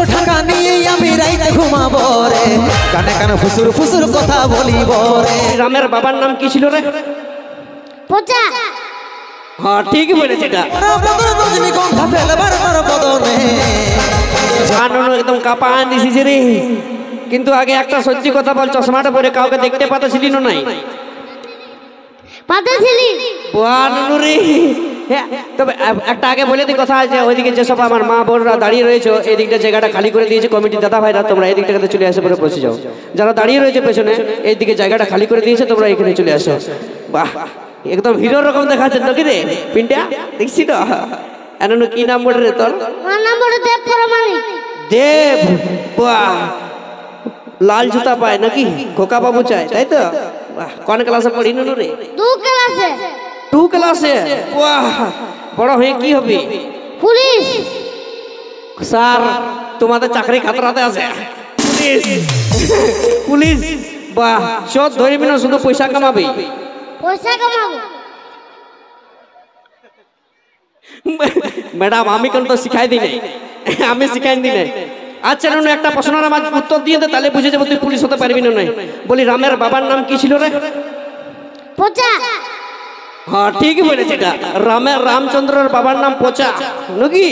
চলো ঢাকা নিয়ে আমি রাইতে ঘুমাবো রে, কানে কানে ফুসুর ফুসুর কথা বলিব রে। রামের বাবার নাম কি ছিল রে? পচা। হ্যাঁ ঠিকই বলেছে এটা। রজনীগন্ধা ফেলবার তার বদনে জানো একদম কাঁপান দিছিস রে। কিন্তু আগে একটা সত্যি কথা বল, চশমাটা পরে কাউকে দেখতে পাচ্ছিলি না? নাই পাতাছিলি বানু রে। হ্যাঁ তবে একটা আগে বলে দিই কথা আছে, ওইদিকে যেসব আমার মা বোনরা দাঁড়িয়ে রয়েছে এই দিকটা জায়গাটা খালি করে দিয়েছে কমিটি দাদা ভাইরা, তোমরা এই দিকটাতে চলে আসে পরে বসে যাও। যারা দাঁড়িয়ে রয়েছে পেছনে এই দিকে জায়গাটা খালি করে দিয়েছে, তোমরা এখানে চলে আসো। বাহ একদম হিরোর রকম দেখাচ্ছে নাকি রে পিন্টা, দেখছি তো। এমন কি নাম বলে রে তোর? আমার নাম বড় দেব পরমাণিক। দেব, বাহ লাল জুতা পায় নাকি? খোকা বাবু চায় তাই তো? বাহ কোন ক্লাসে পড়ি নুনু রে? 2 ক্লাসে। 2 ক্লাসে? বাহ বড় হয়ে কি হবে? পুলিশ। স্যার তোমাদের চাকরি খাতরাতে আছে। পুলিশ পুলিশ, বাহ সব ধরবি না, শুধু পয়সা কামাবি। পয়সা কামাবো ম্যাডাম আমি কেন তো শিখাই দিই নাই, আমি শিখাই দিই নাই। আচ্ছা নুনু একটা প্রশ্নের আমার উত্তর দিয়ে দে, তাহলে বুঝে যাবো তুই পুলিশ হতে পারবি না। নাই বলি রামের বাবার নাম কি ছিল রে? পচা। হ্যাঁ ঠিকই বলেছে এটা। রামচন্দ্রের বাবার নাম পচা নাকি?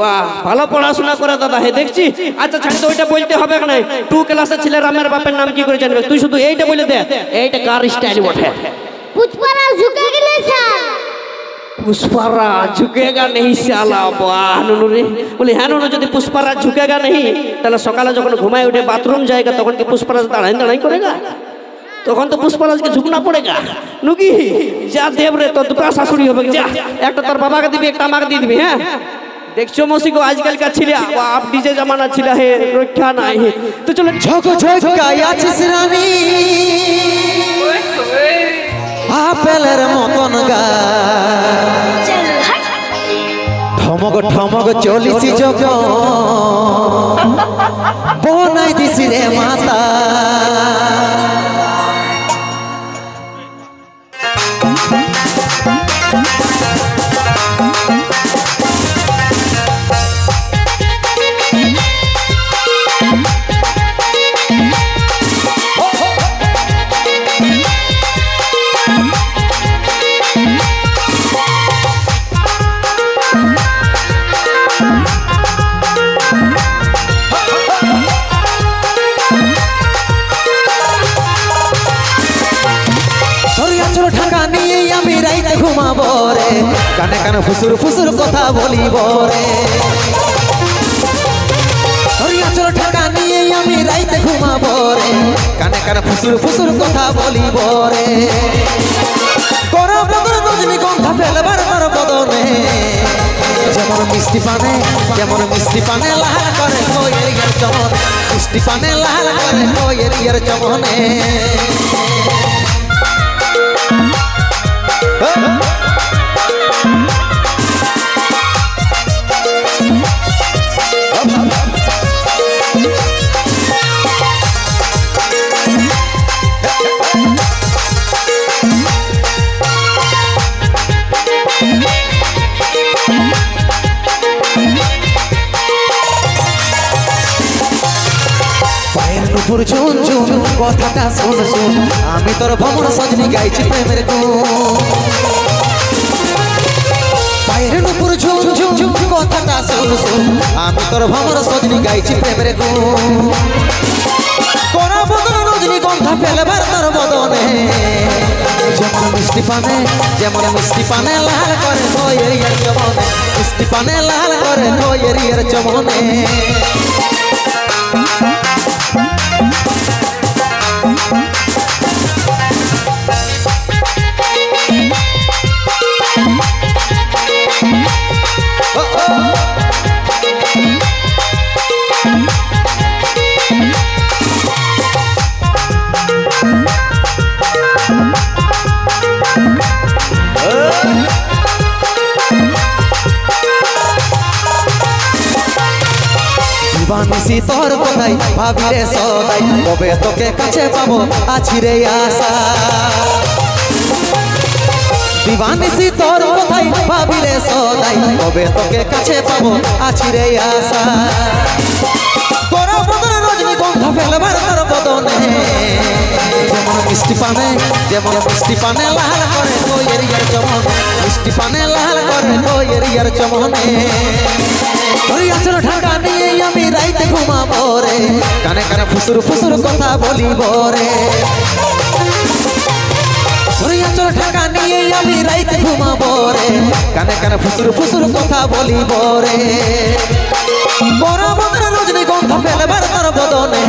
বাহ ভালো পড়াশোনা করে দাদা হে দেখছি। আচ্ছা ছাড় তো, ওইটা বলতে হবে না। 2 ক্লাসের ছেলে রামের বাপের নাম কি করে জানবে? তুই শুধু এইটা বলে দে, এইটা কার স্টাইল বটে? পুষ্পারা ঝুঁকে গেলে স্যার। पुष्पारा झुकेगा नहीं साला। वाह नुनू रे। बोले हाँ नुनू यदि पुष्पारा झुकेगा नहीं ताहले सकाले जखन घुमाय उठे बाथरूम जाएगा तखन की पुष्पाराज दाड़ाई दाड़ाई करेगा? तखन तो पुष्पाराज के झुकना पड़ेगा नुकी। जा देव रे तो दुटा शाশুড়ি হবে, जा একটা তোর বাবাকে দিবি একটা আমাকে দিয়ে দিবি। হ্যাঁ দেখছো মৌসিকো আজকাল का ছিলা বাপ ডিজে জামানা ছিলা হে রক্ষা নাই। তো চলো ঝক ঝকাই আছিস রানী আপেলের মতন গা, ঠমক ঠমক চলিছি যখন বনাই দিছি রে মাতা। ঢাকা নিয়ে আমি রাইতে ঘুমাবো রে, কানে কানে ফুসুর ফুসুর কথা বলিব রে। চলো ঢাকা নিয়ে আমি রাইতে ঘুমাবো রে, কানে কানে ফুসুর ফুসুর কথা বলিব রে। রজনীগন্ধা ফেলবার তার বদনে যেমন মিষ্টি পানে, যেমন মিষ্টি পানে লাল করে কোয়ের ইয়ার চমন, মিষ্টি পানে লাল করে কোয়ের ইয়ার চমনে। নুপুর ঝুন ঝুন কথাটা শুন শুন, আমি তোর ভ্রমণ সজনী গাইছি প্রেমের গুণ। পায়ের নুপুর ঝুন ঝুন কথাটা শুন শুন, আমি তোর ভ্রমণ সজনী গাইছি প্রেমের গুণ। করা বদন রজনীগন্ধা ফেলবার তোর বদনে যেমন মিষ্টি পানে, যেমন মিষ্টি পানে লাল করে কোয়ের ইয়ার চমনে, মিষ্টি পানে লাল করে কোয়ের ইয়ার চমনে। দিবানিশি তোর কোথায় ভাবি রে সদাই, কবে তোকে কাছে পাবো আছি রে আশা। দিবানিশি তোর কোথায় ভাবি রে সদাই, কবে তোকে কাছে পাবো আছি রে আশা। মিষ্টি পানে যেমন মিষ্টি পানে লাল করে দইয়ের ইয়ার চমন মিষ্টি পানে লাল করে দইয়ের ইয়ার চমনে তোরই আচল ঢাকা নিয়ে আমি রাইতে ঘুমাবো রে কানে কানে ফুসুর ফুসুর কথা বলিব রে তোরই আচল ঢাকা নিয়ে আমি রাইতে ঘুমাবো রে কানে কানে ফুসুর ফুসুর কথা বলিব রে বড় বদর রজনীগন্ধা ফেলবার তোর বদনে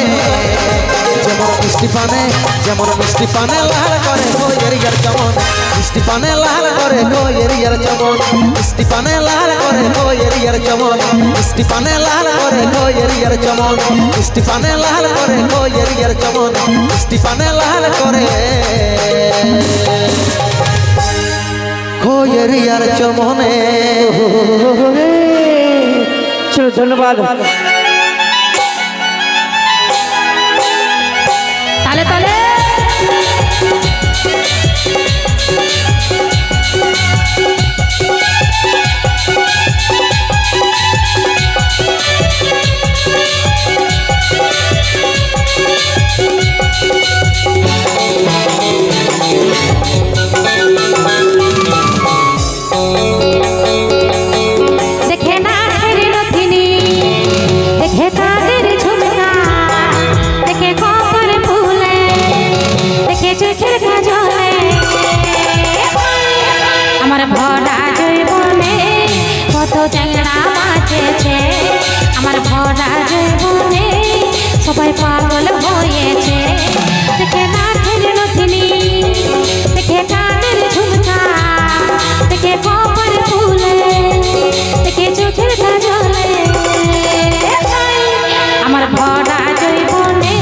যেমন মিষ্টি পানে লাল করে দইয়ের ইয়ার চমন মিষ্টি পানে লাল করে দইয়ের ইয়ার চমন মিষ্টি পানে লাল করে দইয়ের ইয়ার চমন মিষ্টি পানে লাল করে দইয়ের ইয়ার চমন মিষ্টি পানে লাল করে দইয়ের ইয়ার চমন মিষ্টি পানে লাল করে দইয়ের ইয়ার চমনে চলো ধন্যবাদ তালে তালে দেখে না ছেড়ে নথিনী দেখে তাদের ঝুমকা দেখে কপাল ফুলে দেখে চোখের কাজলে আমার ভরা জৈবনে কত চ্যাংড়া বাঁচেছে আমার ভরা জৈবনে সবাই পাগল হয়েছে দেখে না ছেড়ে নথিনী দেখে তাদের ঝুমকা দেখে কপাল ফুলে দেখে চোখের কাজলে আমার ভরা জৈবনে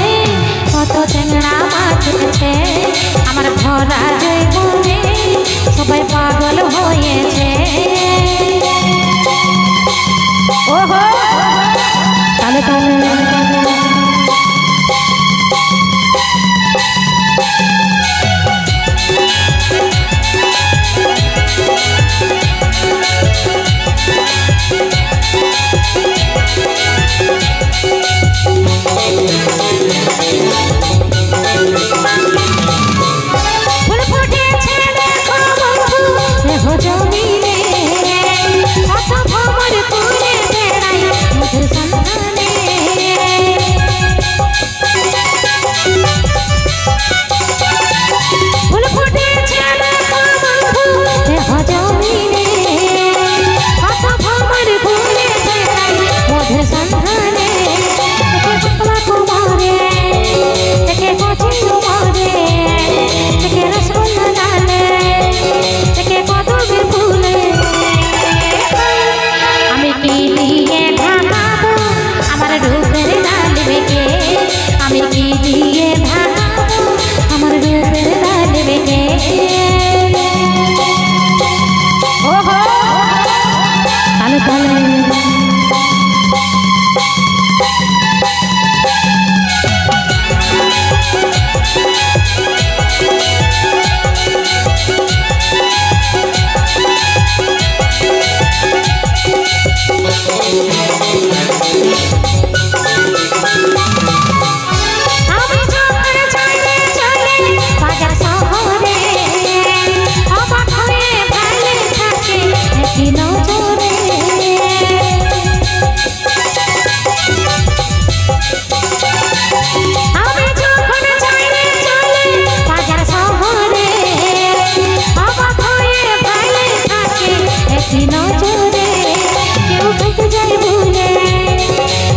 কত চ্যাংড়া বাঁচেছে আমার ভরা জৈবনে সবাই পাগল হয়েছে ওহো তালে তালে ফুল ফুটেছে দেখো বন্ধু দেখো জমিনে কত ভ্রমর করে বেড়াই মধুর সন্ধানে ফুল ফুটেছে দেখো বন্ধু দেখো জমিনে কত ভ্রমর করে বেড়াই মধুর সন্ধানে দেখে পাতলা কুমারে দেখে কচি কুমারে দেখে রসগোল্লা ডালে দেখে কদমের ফুলে আমি কি দিয়ে ভাঙাবো আমার রূপের ডাল বেঁকে আমি কি দিয়ে ভাঙাবো আমার রূপের ডাল বেঁকে ওহো তালে তালে আমি যখন চলে চলে বাজার শহরে অবাক হয়ে ভালে থাকে একই নজরে আমি যখন চলে চলে বাজার শহরে অবাক হয়ে ভালে থাকে একই নজরে কেউ ঢুকে যায় ভুলে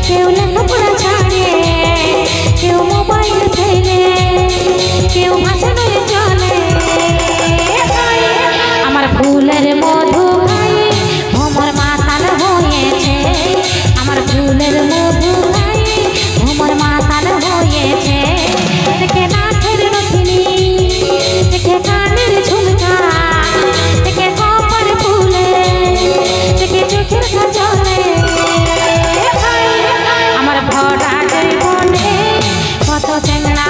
কেউ লেখাপড়া ছাড়ে কেউ মোবাইল ফেলে কেউ ভাষা নয় চলে আমার ফুলের মধু খাই ভ্রমর মাতাল হয়েছে আমার ফুলের মধু খাই ভ্রমর মাতাল হয়েছে দেখে নাচের নথিনী দেখে কানের ঝুমকা দেখে কপাল ফুলে দেখে চোখের কাজলে আমার ভরা জৈবনে কত চ্যাংড়া